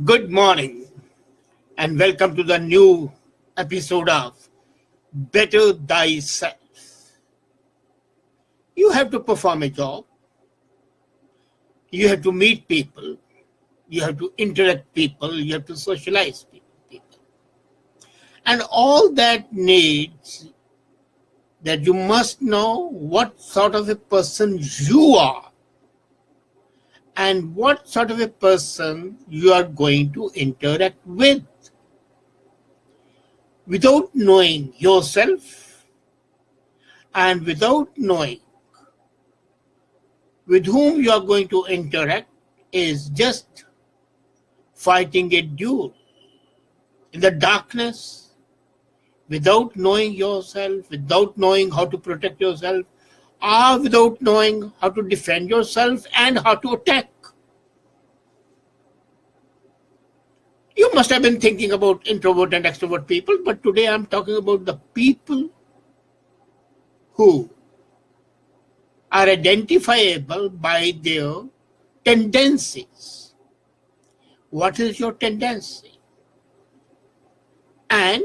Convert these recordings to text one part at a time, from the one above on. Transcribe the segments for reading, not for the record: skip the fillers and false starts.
Good morning and welcome to the new episode of Better Thyself. You have to perform a job, you have to meet people, you have to interact people, you have to socialize people. And all that needs that you must know what sort of a person you are and what sort of a person you are going to interact with. Without knowing yourself and without knowing with whom you are going to interact is just fighting a duel in the darkness without knowing yourself, without knowing how to protect yourself, or without knowing how to defend yourself and how to attack. You must have been thinking about introvert and extrovert people, but today I'm talking about the people who are identifiable by their tendencies. What is your tendency? And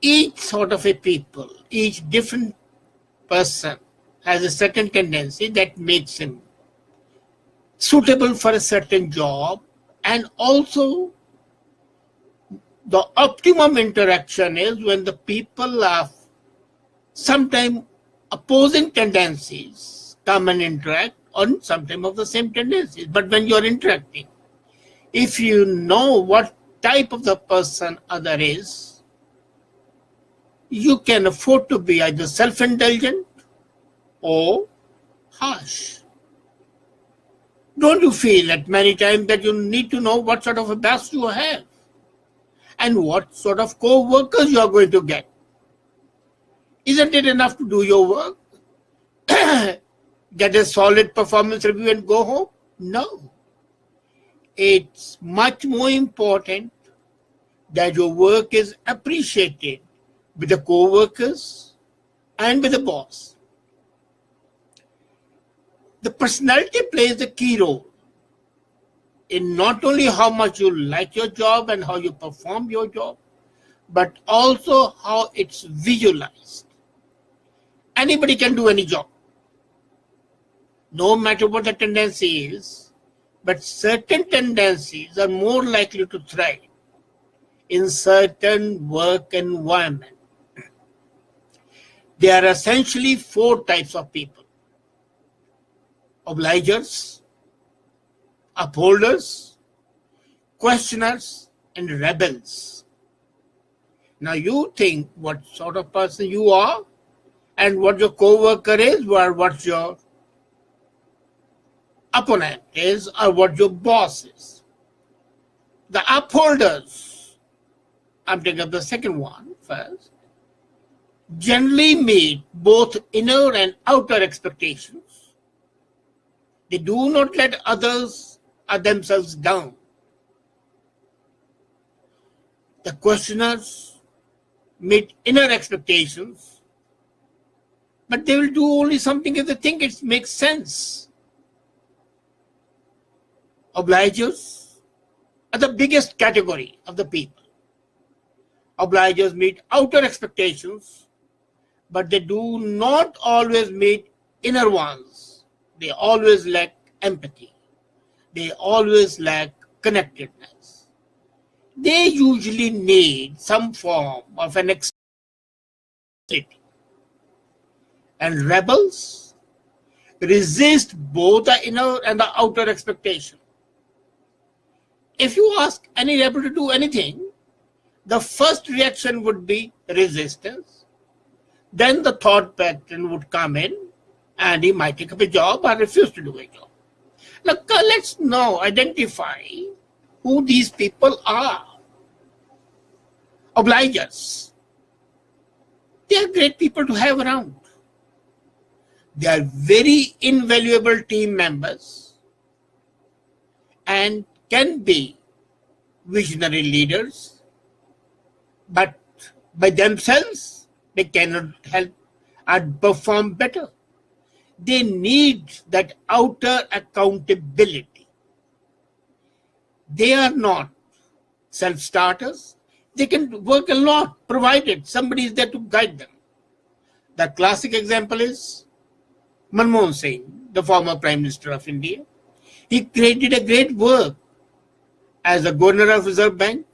each sort of a people, each different person has a certain tendency that makes him suitable for a certain job, and also the optimum interaction is when the people have sometimes opposing tendencies come and interact on sometimes of the same tendencies. But when you're interacting, if you know what type of the person other is, you can afford to be either self-indulgent or harsh. Don't you feel at many times that you need to know what sort of a boss you have and what sort of co-workers you are going to get? Isn't it enough to do your work, get a solid performance review and go home? No. It's much more important that your work is appreciated with the co-workers and with the boss. The personality plays a key role in not only how much you like your job and how you perform your job, but also how it's visualized. Anybody can do any job, no matter what the tendency is, but certain tendencies are more likely to thrive in certain work environment. There are essentially 4 types of people: obligers, upholders, questioners, and rebels. Now you think what sort of person you are and what your co-worker is, or what your opponent is, or what your boss is. The upholders, I'm taking up the second one first, generally meet both inner and outer expectations. They do not let others or themselves down. The questioners meet inner expectations, but they will do only something if they think it makes sense. Obligers are the biggest category of the people. Obligers meet outer expectations, but they do not always meet inner ones. They always lack empathy. They always lack connectedness. They usually need some form of an externality. And rebels resist both the inner and the outer expectation. If you ask any rebel to do anything, the first reaction would be resistance. Then the thought pattern would come in and he might take up a job or refuse to do a job. Now let's now identify who these people are. Obligers. They are great people to have around. They are very invaluable team members and can be visionary leaders, but by themselves they cannot help and perform better. They need that outer accountability. They are not self-starters, they can work a lot, provided somebody is there to guide them. The classic example is Manmohan Singh, the former Prime Minister of India. He created a great work as the Governor of Reserve Bank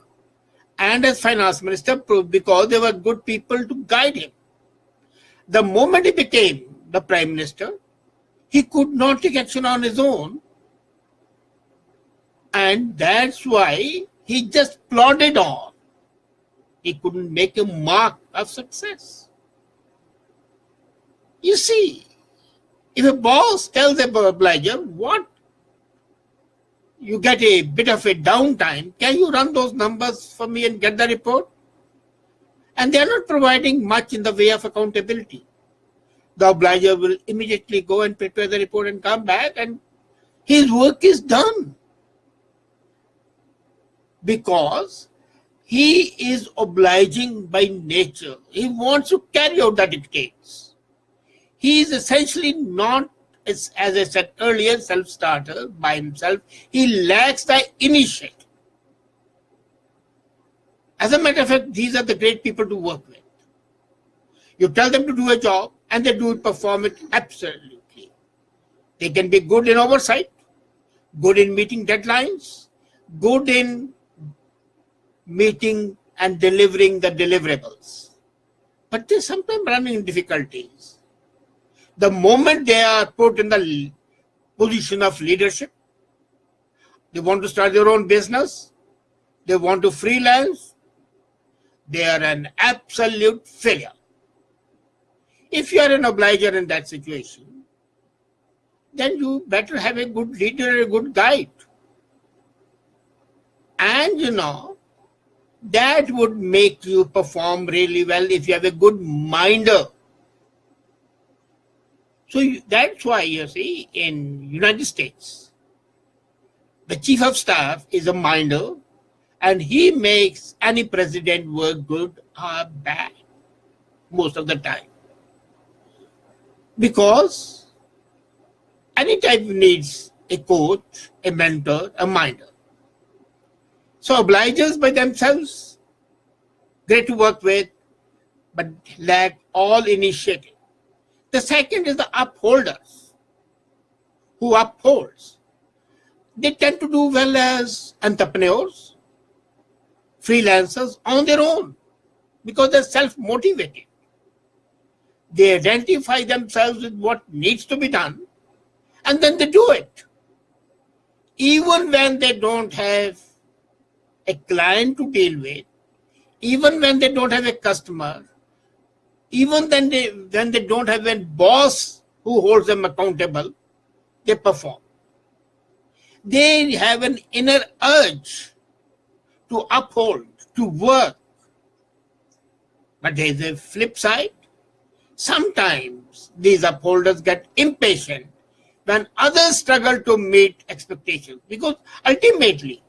and as Finance Minister because they were good people to guide him. The moment he became the Prime Minister, he could not take action on his own, and that's why he just plodded on. He couldn't make a mark of success. You see, if a boss tells a obliger, what, you get a bit of a downtime, can you run those numbers for me and get the report? And they are not providing much in the way of accountability. The obliger will immediately go and prepare the report and come back, and his work is done. Because he is obliging by nature. He wants to carry out the dictates. He is essentially not, as I said earlier, self-starter by himself. He lacks the initiative. As a matter of fact, these are the great people to work with. You tell them to do a job, and they do it, perform it absolutely. They can be good in oversight, good in meeting deadlines, good in meeting and delivering the deliverables. But they sometimes run into difficulties. The moment they are put in the position of leadership, they want to start their own business, they want to freelance, they are an absolute failure. If you are an obliger in that situation, then you better have a good leader, a good guide. And that would make you perform really well if you have a good minder. So that's why you see in United States, the chief of staff is a minder, and he makes any president work good or bad most of the time. Because any type needs a coach, a mentor, a minder. So obligers by themselves, great to work with, but lack all initiative. The second is the upholders, who upholds. They tend to do well as entrepreneurs, freelancers on their own, because they're self-motivated. They identify themselves with what needs to be done, and then they do it. Even when they don't have a client to deal with, even when they don't have a customer, even when they don't have a boss who holds them accountable, they perform. They have an inner urge to uphold, to work. But there is a flip side. Sometimes these upholders get impatient when others struggle to meet expectations, because ultimately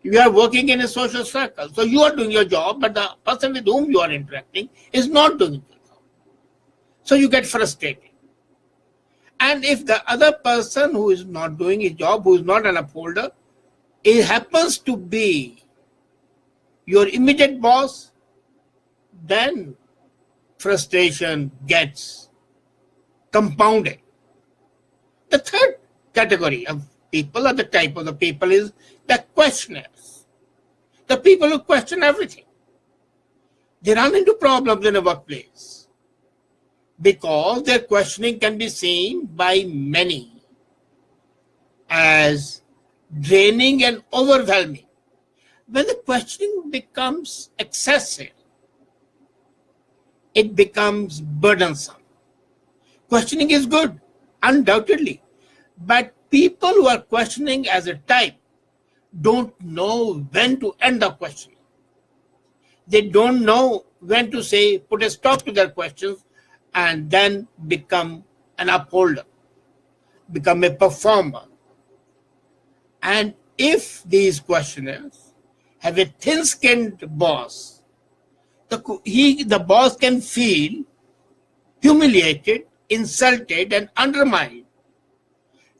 you are working in a social circle. So you are doing your job, but the person with whom you are interacting is not doing your job. So you get frustrated. And if the other person who is not doing his job, who is not an upholder, it happens to be your immediate boss, then frustration gets compounded. The third category of people, or the type of the people, is the questioners. The people who question everything. They run into problems in a workplace because their questioning can be seen by many as draining and overwhelming. When the questioning becomes excessive, it becomes burdensome. Questioning is good, undoubtedly, but people who are questioning as a type don't know when to end the questioning. They don't know when to say, put a stop to their questions, and then become an upholder, become a performer. And if these questioners have a thin-skinned boss, the boss can feel humiliated, insulted, and undermined.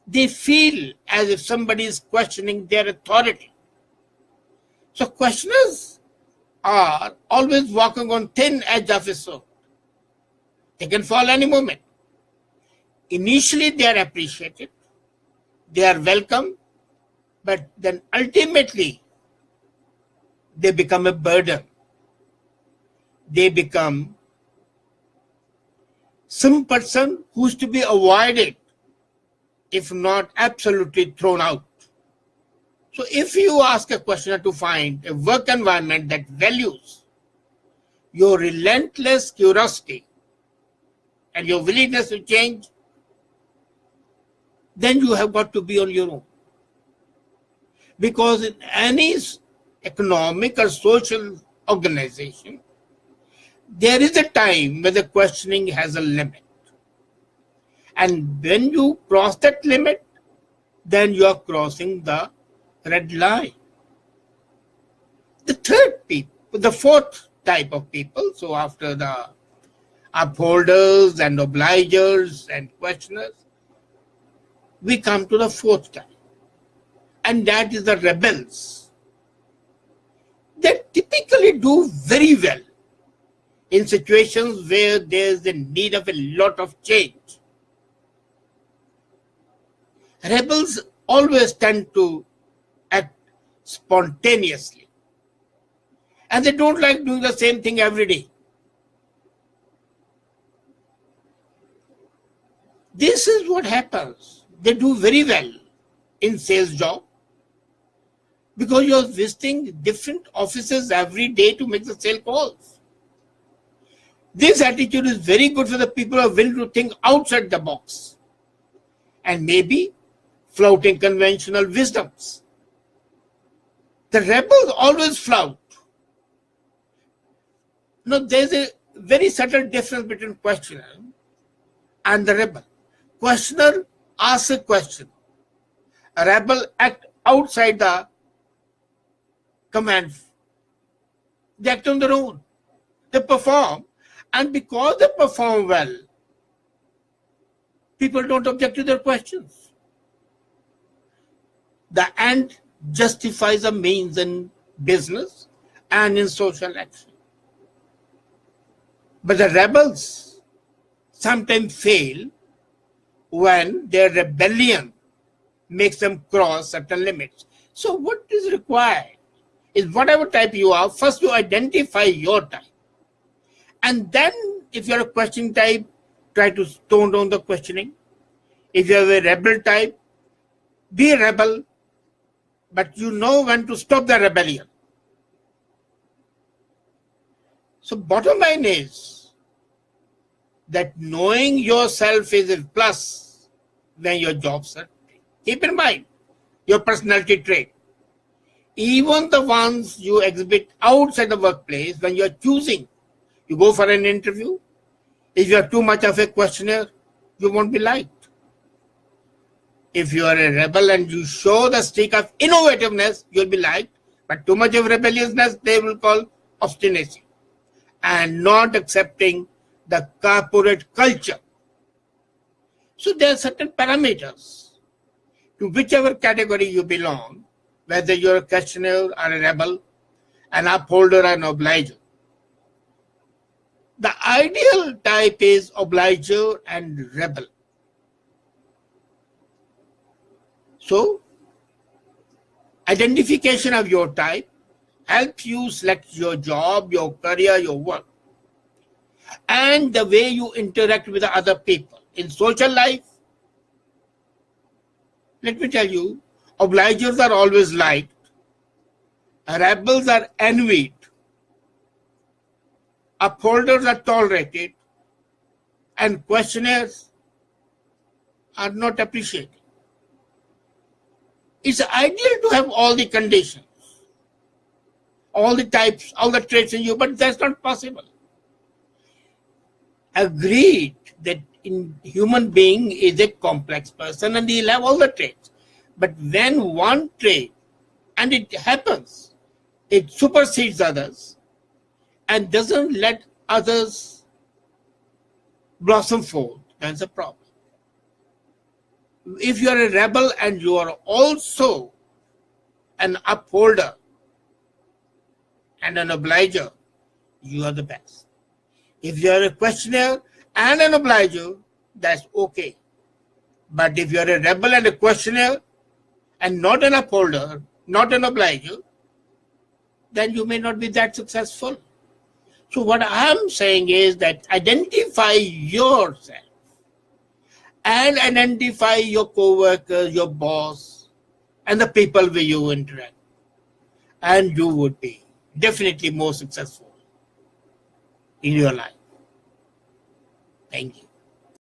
They feel as if somebody is questioning their authority. So questioners are always walking on thin edge of a sword. They can fall any moment. Initially, they are appreciated, they are welcome, but then ultimately, they become a burden. They become some person who's to be avoided, if not absolutely thrown out. So if you ask a questioner to find a work environment that values your relentless curiosity and your willingness to change, then you have got to be on your own. Because in any economic or social organization, there is a time where the questioning has a limit. And when you cross that limit, then you are crossing the red line. The fourth type of people, so after the upholders and obligers and questioners, we come to the fourth type, and that is the rebels. They typically do very well in situations where there is a need of a lot of change. Rebels always tend to act spontaneously, and they don't like doing the same thing every day. This is what happens. They do very well in sales job because you're visiting different offices every day to make the sale calls. This attitude is very good for the people who are willing to think outside the box and maybe flouting conventional wisdoms. The rebels always flout. Now, there's a very subtle difference between questioner and the rebel. Questioner asks a question. A rebel acts outside the command. They act on their own. They perform, and because they perform well, people don't object to their questions. The end justifies the means in business and in social action. But the rebels sometimes fail when their rebellion makes them cross certain limits. So what is required is whatever type you are, first you identify your type. And then if you're a questioning type, try to tone down the questioning. If you have a rebel type, be a rebel, but you know when to stop the rebellion. So bottom line is that knowing yourself is a plus when your job search. Keep in mind your personality trait. Even the ones you exhibit outside the workplace, when you're choosing, you go for an interview, if you're too much of a questioner, you won't be liked. If you are a rebel and you show the streak of innovativeness, you'll be liked, but too much of rebelliousness, they will call obstinacy and not accepting the corporate culture. So there are certain parameters to whichever category you belong, whether you're a questioner or a rebel, an upholder or an obliger. The ideal type is obliger and rebel. So, identification of your type helps you select your job, your career, your work, and the way you interact with the other people. In social life, let me tell you, obligers are always liked, rebels are envied, upholders are tolerated, and questioners are not appreciated. It's ideal to have all the conditions, all the types, all the traits in you, but that's not possible. Agreed that in human being is a complex person and he'll have all the traits. But when one trait, and it happens, it supersedes others and doesn't let others blossom forth, that's a problem. If you are a rebel and you are also an upholder, and an obliger, you are the best. If you are a questioner and an obliger, that's okay. But if you are a rebel and a questioner and not an upholder, not an obliger, then you may not be that successful. So what I'm saying is that identify yourself and identify your co-workers, your boss, and the people with you interact. And you would be definitely more successful in your life. Thank you.